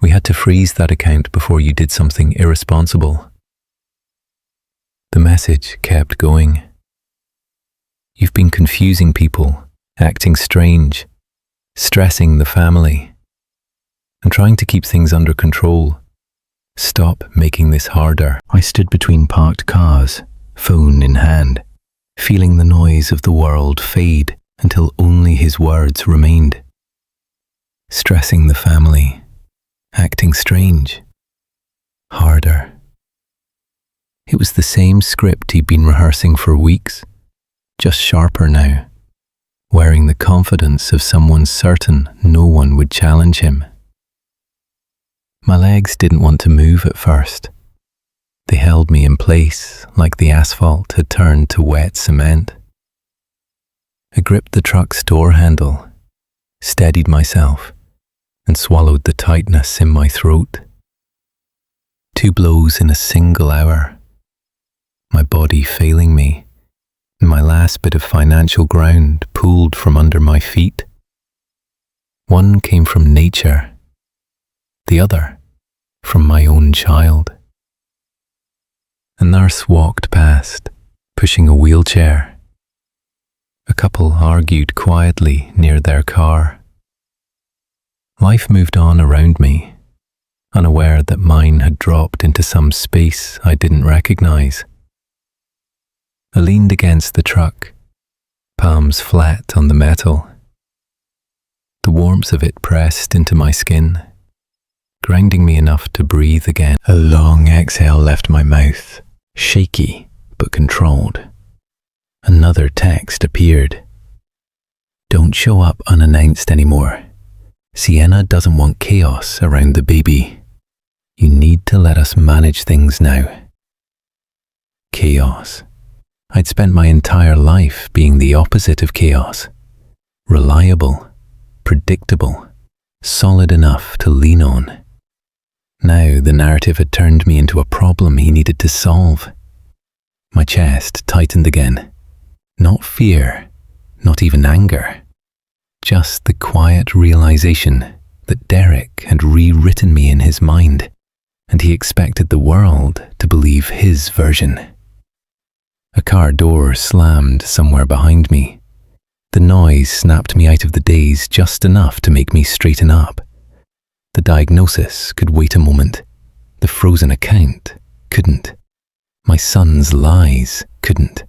We had to freeze that account before you did something irresponsible." The message kept going. "You've been confusing people, acting strange, stressing the family, and trying to keep things under control. Stop making this harder." I stood between parked cars, phone in hand, feeling the noise of the world fade until only his words remained. Stressing the family, acting strange, harder. It was the same script he'd been rehearsing for weeks, just sharper now, wearing the confidence of someone certain no one would challenge him. My legs didn't want to move at first. They held me in place like the asphalt had turned to wet cement. I gripped the truck's door handle, steadied myself, and swallowed the tightness in my throat. 2 blows in a single hour, my body failing me, and my last bit of financial ground pulled from under my feet. One came from nature, the other from my own child. A nurse walked past, pushing a wheelchair. A couple argued quietly near their car. Life moved on around me, unaware that mine had dropped into some space I didn't recognize. I leaned against the truck, palms flat on the metal. The warmth of it pressed into my skin, grinding me enough to breathe again. A long exhale left my mouth, shaky but controlled. Another text appeared. Don't show up unannounced anymore. Sienna doesn't want chaos around the baby. You need to let us manage things now. Chaos. I'd spent my entire life being the opposite of chaos. Reliable, predictable, solid enough to lean on. Now the narrative had turned me into a problem he needed to solve. My chest tightened again. Not fear, not even anger. Just the quiet realization that Derek had rewritten me in his mind, and he expected the world to believe his version. A car door slammed somewhere behind me. The noise snapped me out of the daze just enough to make me straighten up. The diagnosis could wait a moment. The frozen account couldn't. My son's lies couldn't.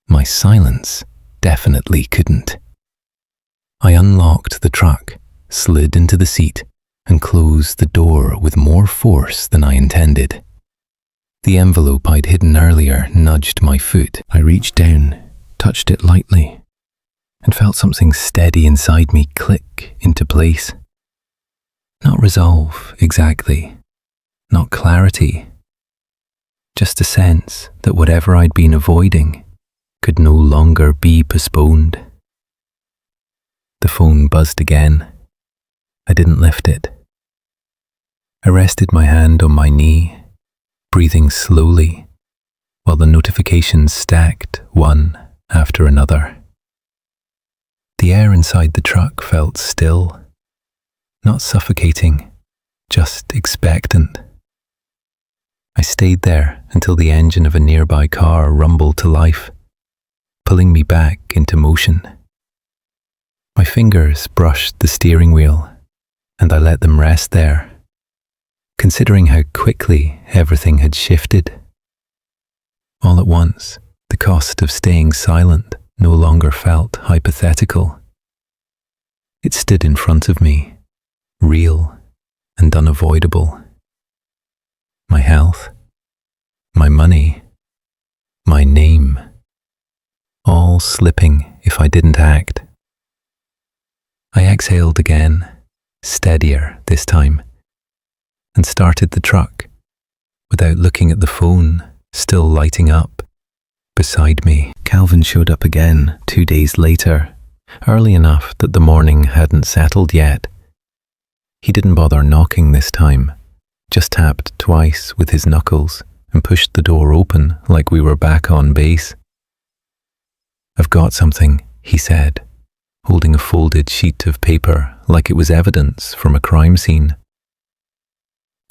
My silence definitely couldn't. I unlocked the truck, slid into the seat, and closed the door with more force than I intended. The envelope I'd hidden earlier nudged my foot. I reached down, touched it lightly, and felt something steady inside me click into place. Not resolve, exactly. Not clarity. Just a sense that whatever I'd been avoiding could no longer be postponed. The phone buzzed again. I didn't lift it. I rested my hand on my knee, breathing slowly, while the notifications stacked one after another. The air inside the truck felt still, not suffocating, just expectant. I stayed there until the engine of a nearby car rumbled to life, pulling me back into motion. My fingers brushed the steering wheel, and I let them rest there, considering how quickly everything had shifted. All at once, the cost of staying silent no longer felt hypothetical. It stood in front of me, real and unavoidable. My health, my money, my name, all slipping if I didn't act. I exhaled again, steadier this time, and started the truck, without looking at the phone still lighting up beside me. Calvin showed up again 2 days later, early enough that the morning hadn't settled yet. He didn't bother knocking this time, just tapped twice with his knuckles and pushed the door open like we were back on base. "I've got something," he said, holding a folded sheet of paper like it was evidence from a crime scene.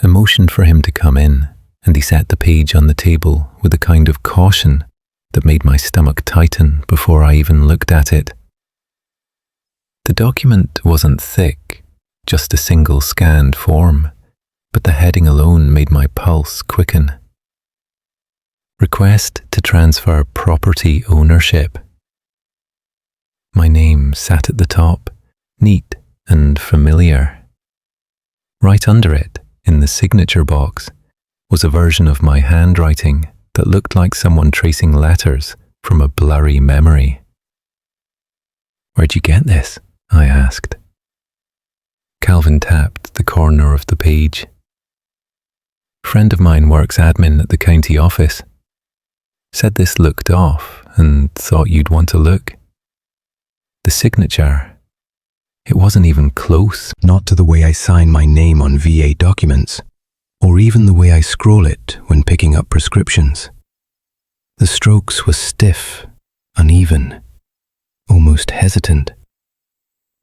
I motioned for him to come in, and he set the page on the table with a kind of caution that made my stomach tighten before I even looked at it. The document wasn't thick, just a single scanned form, but the heading alone made my pulse quicken. Request to transfer property ownership. My name sat at the top, neat and familiar. Right under it, in the signature box, was a version of my handwriting that looked like someone tracing letters from a blurry memory. "Where'd you get this?" I asked. Calvin tapped the corner of the page. "Friend of mine works admin at the county office. Said this looked off and thought you'd want to look. The signature, it wasn't even close." Not to the way I sign my name on VA documents, or even the way I scroll it when picking up prescriptions. The strokes were stiff, uneven, almost hesitant.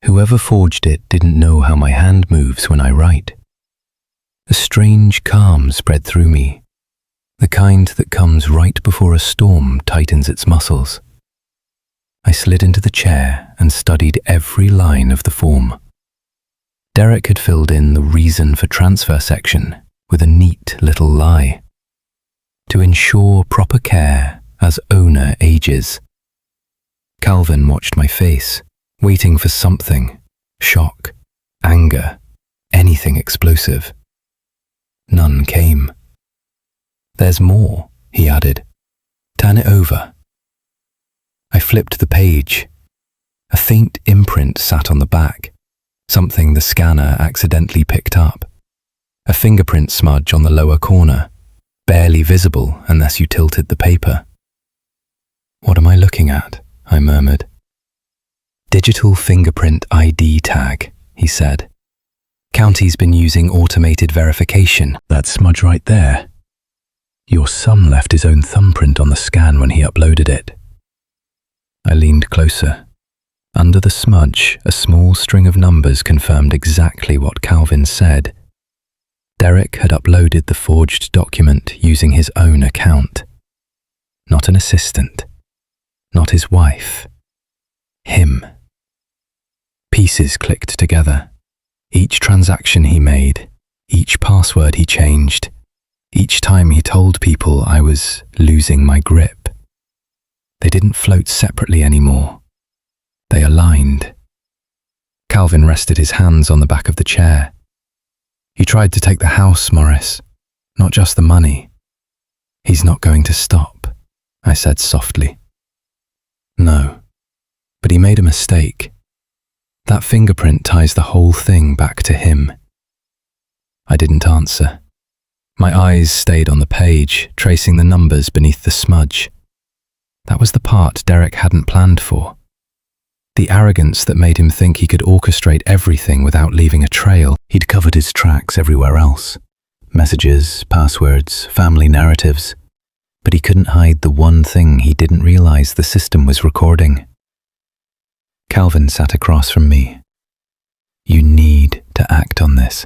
Whoever forged it didn't know how my hand moves when I write. A strange calm spread through me, the kind that comes right before a storm tightens its muscles. I slid into the chair and studied every line of the form. Derek had filled in the reason for transfer section with a neat little lie. To ensure proper care as owner ages. Calvin watched my face, waiting for something, shock, anger, anything explosive. None came. "There's more," he added. "Turn it over." I flipped the page. A faint imprint sat on the back, something the scanner accidentally picked up. A fingerprint smudge on the lower corner, barely visible unless you tilted the paper. "What am I looking at?" I murmured. "Digital fingerprint ID tag," he said. "County's been using automated verification." "That smudge right there. Your son left his own thumbprint on the scan when he uploaded it." I leaned closer. Under the smudge, a small string of numbers confirmed exactly what Calvin said. Derek had uploaded the forged document using his own account. Not an assistant. Not his wife. Him. Pieces clicked together. Each transaction he made, each password he changed, each time he told people I was losing my grip. They didn't float separately anymore. They aligned. Calvin rested his hands on the back of the chair. "You tried to take the house, Morris, not just the money." "He's not going to stop," I said softly. "No, but he made a mistake. That fingerprint ties the whole thing back to him." I didn't answer. My eyes stayed on the page, tracing the numbers beneath the smudge. That was the part Derek hadn't planned for. The arrogance that made him think he could orchestrate everything without leaving a trail. He'd covered his tracks everywhere else. Messages, passwords, family narratives. But he couldn't hide the one thing he didn't realize the system was recording. Calvin sat across from me. "You need to act on this.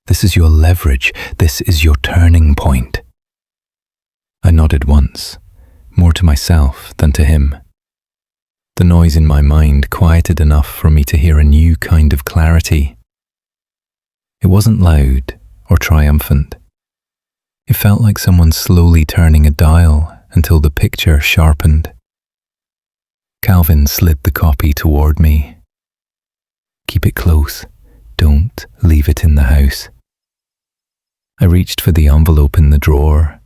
This is your leverage. This is your turning point." I nodded once, more to myself than to him. The noise in my mind quieted enough for me to hear a new kind of clarity. It wasn't loud or triumphant. It felt like someone slowly turning a dial until the picture sharpened. Calvin slid the copy toward me. "Keep it close. Don't leave it in the house." I reached for the envelope in the drawer,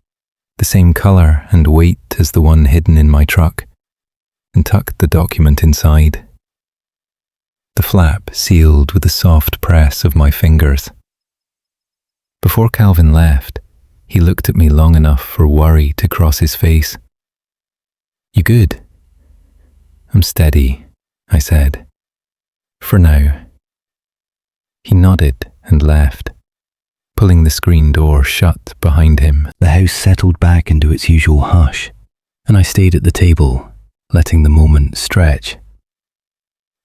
the same color and weight as the one hidden in my truck, and tucked the document inside. The flap sealed with a soft press of my fingers. Before Calvin left, he looked at me long enough for worry to cross his face. "You good?" "I'm steady," I said. "For now." He nodded and left, pulling the screen door shut behind him. The house settled back into its usual hush, and I stayed at the table, letting the moment stretch.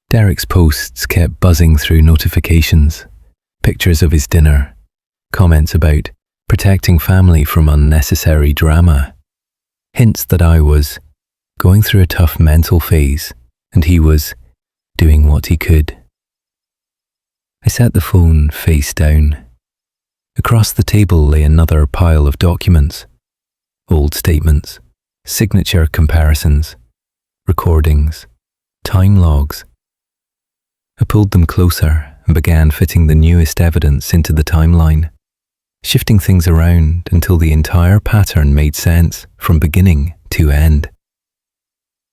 Derek's posts kept buzzing through notifications, pictures of his dinner, comments about protecting family from unnecessary drama, hints that I was going through a tough mental phase and he was doing what he could. I set the phone face down. Across the table lay another pile of documents, old statements, signature comparisons, recordings, time logs. I pulled them closer and began fitting the newest evidence into the timeline. shifting things around until the entire pattern made sense from beginning to end.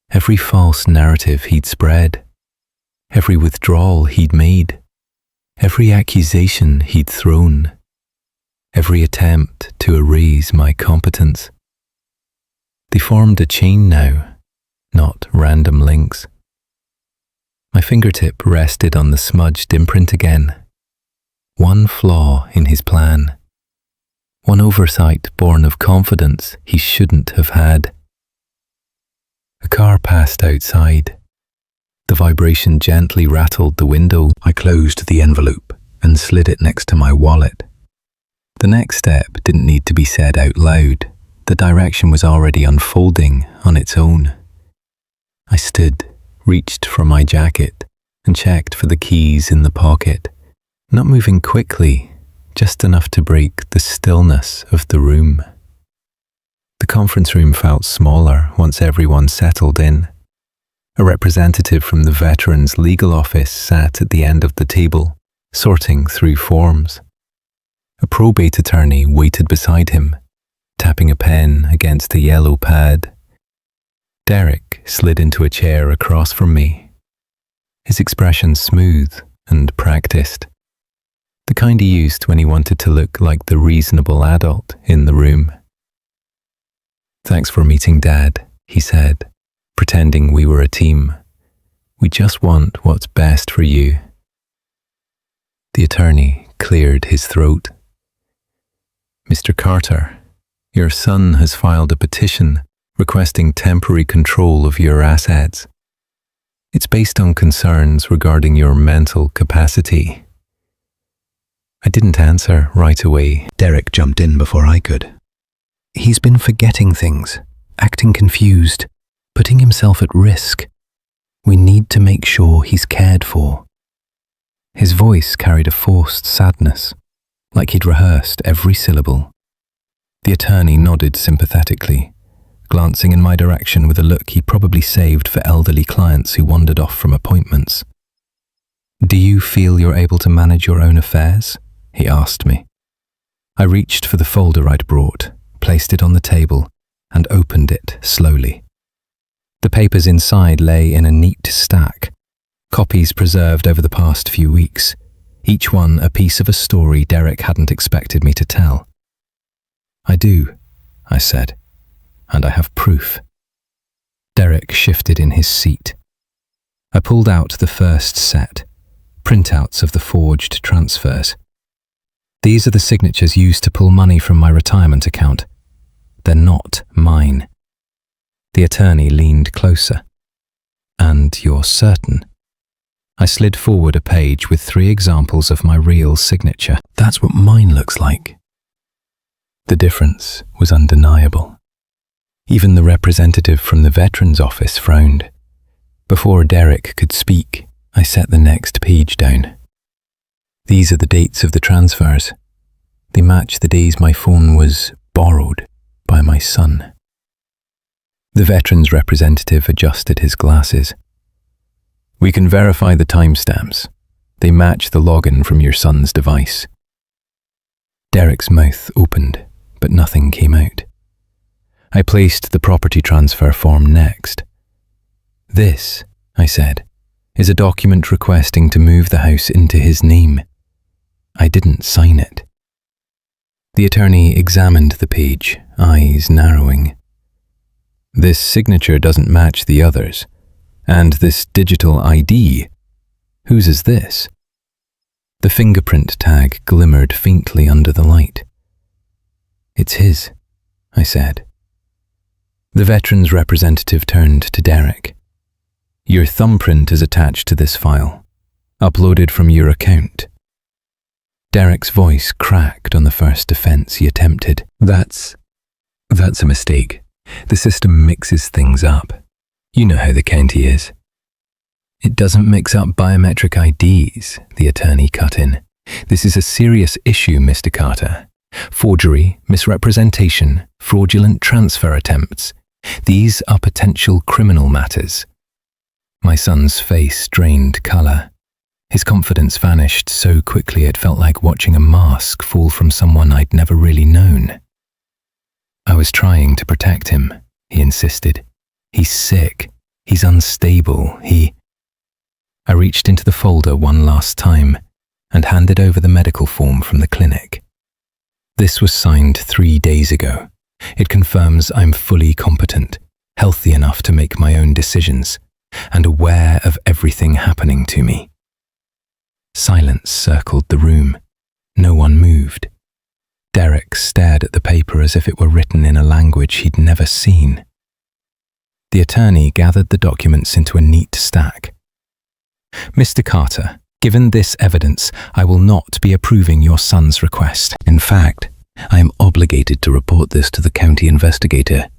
Every false narrative he'd spread, every withdrawal he'd made, every accusation he'd thrown, every attempt to erase my competence. They formed a chain now, not random links. My fingertip rested on the smudged imprint again. One flaw in his plan. One oversight born of confidence he shouldn't have had. A car passed outside. The vibration gently rattled the window. I closed the envelope and slid it next to my wallet. The next step didn't need to be said out loud. The direction was already unfolding on its own. I stood, reached for my jacket, and checked for the keys in the pocket, not moving quickly, just enough to break the stillness of the room. The conference room felt smaller once everyone settled in. A representative from the Veterans Legal Office sat at the end of the table, sorting through forms. A probate attorney waited beside him, tapping a pen against a yellow pad. Derek slid into a chair across from me, his expression smooth and practiced, the kind he used when he wanted to look like the reasonable adult in the room. "Thanks for meeting, Dad," he said, pretending we were a team. "We just want what's best for you." The attorney cleared his throat. "Mr. Carter, your son has filed a petition requesting temporary control of your assets. It's based on concerns regarding your mental capacity." I didn't answer right away. Derek jumped in before I could. "He's been forgetting things, acting confused, putting himself at risk. We need to make sure he's cared for." His voice carried a forced sadness, like he'd rehearsed every syllable. The attorney nodded sympathetically, glancing in my direction with a look he probably saved for elderly clients who wandered off from appointments. "Do you feel you're able to manage your own affairs?" he asked me. I reached for the folder I'd brought, placed it on the table, and opened it slowly. The papers inside lay in a neat stack, copies preserved over the past few weeks, each one a piece of a story Derek hadn't expected me to tell. "I do," I said, "and I have proof." Derek shifted in his seat. I pulled out the first set, printouts of the forged transfers. "These are the signatures used to pull money from my retirement account. They're not mine." The attorney leaned closer. "And you're certain?" I slid forward a page with 3 examples of my real signature. "That's what mine looks like." The difference was undeniable. Even the representative from the Veterans Office frowned. Before Derek could speak, I set the next page down. "These are the dates of the transfers. They match the days my phone was borrowed by my son." The Veterans representative adjusted his glasses. "We can verify the timestamps. They match the login from your son's device." Derek's mouth opened, but nothing came out. I placed the property transfer form next. "This," I said, "is a document requesting to move the house into his name. I didn't sign it." The attorney examined the page, eyes narrowing. "This signature doesn't match the others. And this digital ID, whose is this?" The fingerprint tag glimmered faintly under the light. "It's his," I said. The Veterans representative turned to Derek. "Your thumbprint is attached to this file, uploaded from your account." Derek's voice cracked on the first defense he attempted. That's a mistake. The system mixes things up. You know how the county is." "It doesn't mix up biometric IDs," the attorney cut in. "This is a serious issue, Mr. Carter. Forgery, misrepresentation, fraudulent transfer attempts. These are potential criminal matters." My son's face drained colour. His confidence vanished so quickly it felt like watching a mask fall from someone I'd never really known. I was trying to protect him, he insisted. He's sick. He's unstable. I reached into the folder one last time and handed over the medical form from the clinic. This was signed 3 days ago. It confirms I'm fully competent, healthy enough to make my own decisions, and aware of everything happening to me. Silence circled the room. No one moved. Derek stared at the paper as if it were written in a language he'd never seen. The attorney gathered the documents into a neat stack. "Mr. Carter, given this evidence, I will not be approving your son's request. In fact, I am obligated to report this to the county investigator.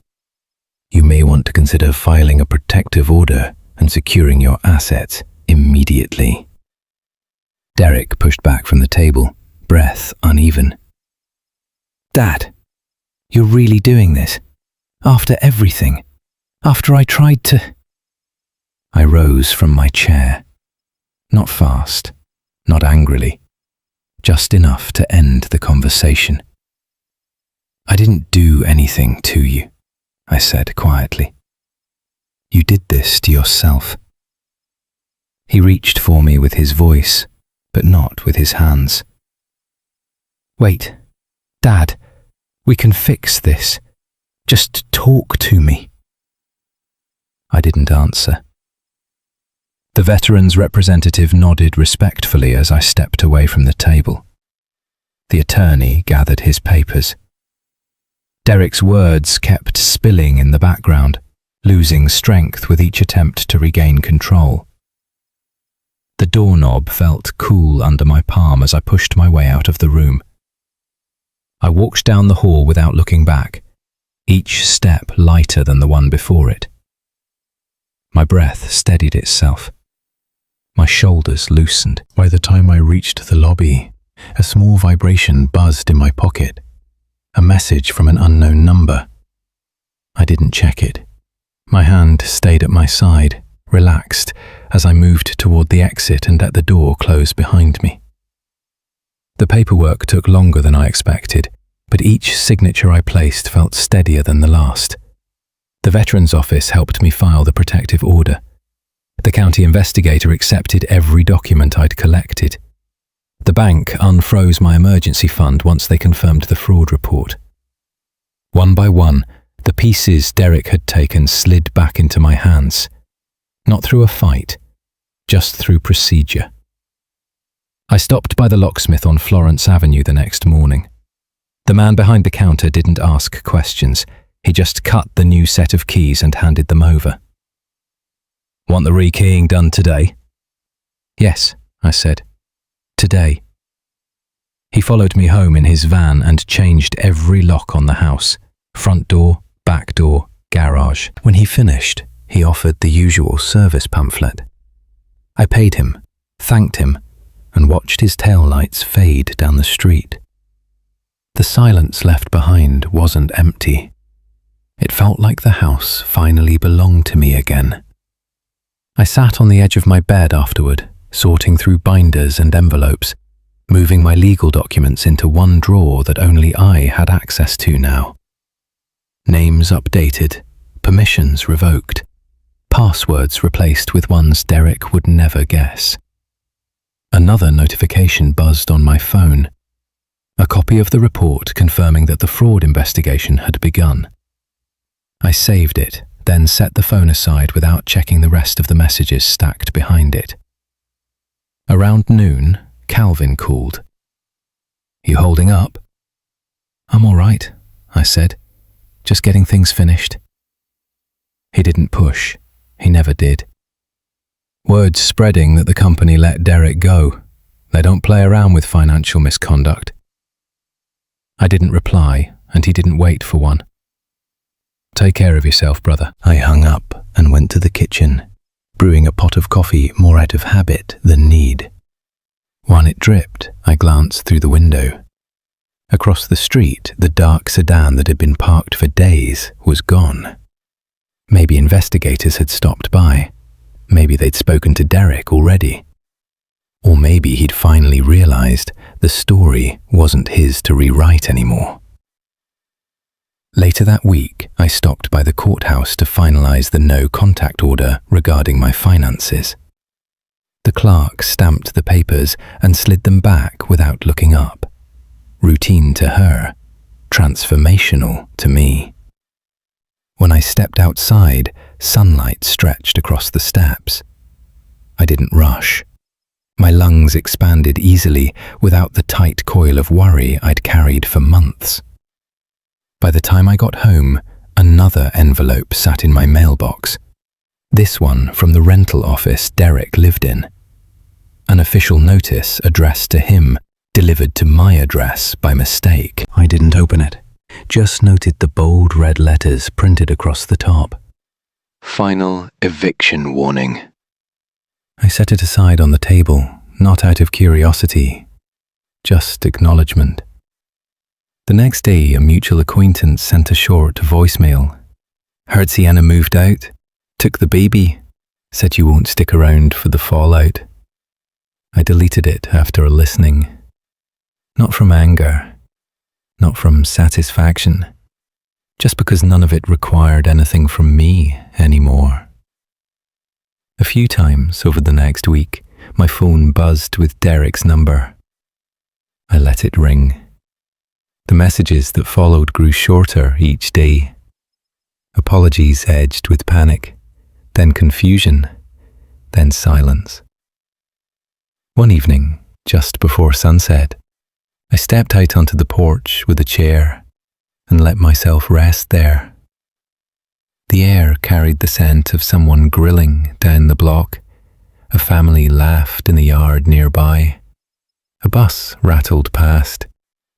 You may want to consider filing a protective order and securing your assets immediately." Derek pushed back from the table, breath uneven. "Dad, you're really doing this? After everything? After I tried to—" I rose from my chair. Not fast, not angrily, just enough to end the conversation. "I didn't do anything to you," I said quietly. "You did this to yourself." He reached for me with his voice, but not with his hands. "Wait, Dad, we can fix this. Just talk to me." I didn't answer. The veteran's representative nodded respectfully as I stepped away from the table. The attorney gathered his papers. Derek's words kept spilling in the background, losing strength with each attempt to regain control. The doorknob felt cool under my palm as I pushed my way out of the room. I walked down the hall without looking back, each step lighter than the one before it. My breath steadied itself. My shoulders loosened. By the time I reached the lobby, a small vibration buzzed in my pocket. A message from an unknown number. I didn't check it. My hand stayed at my side, relaxed, as I moved toward the exit and let the door close behind me. The paperwork took longer than I expected, but each signature I placed felt steadier than the last. The Veterans Office helped me file the protective order. The county investigator accepted every document I'd collected. The bank unfroze my emergency fund once they confirmed the fraud report. One by one, the pieces Derek had taken slid back into my hands. Not through a fight, just through procedure. I stopped by the locksmith on Florence Avenue the next morning. The man behind the counter didn't ask questions. He just cut the new set of keys and handed them over. "Want the rekeying done today?" "Yes," I said. "Today." He followed me home in his van and changed every lock on the house. Front door, back door, garage. When he finished, he offered the usual service pamphlet. I paid him, thanked him, and watched his taillights fade down the street. The silence left behind wasn't empty. It felt like the house finally belonged to me again. I sat on the edge of my bed afterward, sorting through binders and envelopes, moving my legal documents into one drawer that only I had access to now. Names updated, permissions revoked, passwords replaced with ones Derek would never guess. Another notification buzzed on my phone. A copy of the report confirming that the fraud investigation had begun. I saved it, then set the phone aside without checking the rest of the messages stacked behind it. Around noon, Calvin called. "You holding up?" "I'm all right," I said. "Just getting things finished." He didn't push. He never did. Word's spreading that the company let Derek go. They don't play around with financial misconduct. I didn't reply, and he didn't wait for one. "Take care of yourself, brother." I hung up and went to the kitchen, brewing a pot of coffee more out of habit than need. When it dripped, I glanced through the window. Across the street, the dark sedan that had been parked for days was gone. Maybe investigators had stopped by. Maybe they'd spoken to Derek already. Or maybe he'd finally realized the story wasn't his to rewrite anymore. Later that week, I stopped by the courthouse to finalize the no-contact order regarding my finances. The clerk stamped the papers and slid them back without looking up. Routine to her, transformational to me. When I stepped outside, sunlight stretched across the steps. I didn't rush. My lungs expanded easily without the tight coil of worry I'd carried for months. By the time I got home, another envelope sat in my mailbox. This one from the rental office Derek lived in. An official notice addressed to him, delivered to my address by mistake. I didn't open it, just noted the bold red letters printed across the top. Final eviction warning. I set it aside on the table, not out of curiosity, just acknowledgement. The next day, a mutual acquaintance sent a short voicemail. Heard Sienna moved out, took the baby, said you won't stick around for the fallout. I deleted it after listening. Not from anger, not from satisfaction, just because none of it required anything from me anymore. A few times over the next week, my phone buzzed with Derek's number. I let it ring. The messages that followed grew shorter each day. Apologies edged with panic, then confusion, then silence. One evening, just before sunset, I stepped out onto the porch with a chair and let myself rest there. The air carried the scent of someone grilling down the block. A family laughed in the yard nearby. A bus rattled past,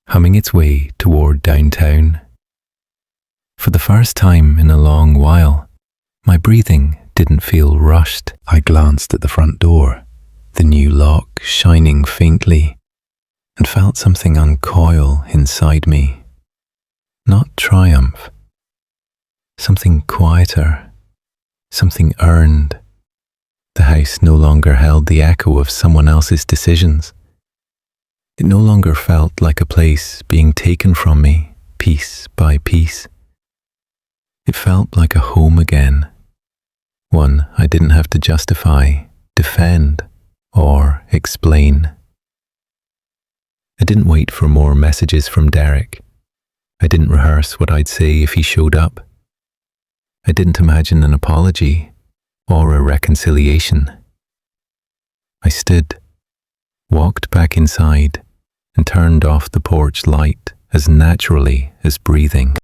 humming its way toward downtown. For the first time in a long while, my breathing didn't feel rushed. I glanced at the front door, the new lock shining faintly, and felt something uncoil inside me. Not triumph. Something quieter, something earned. The house no longer held the echo of someone else's decisions. It no longer felt like a place being taken from me, piece by piece. It felt like a home again, one I didn't have to justify, defend, or explain. I didn't wait for more messages from Derek. I didn't rehearse what I'd say if he showed up. I didn't imagine an apology or a reconciliation. I stood, walked back inside, and turned off the porch light as naturally as breathing.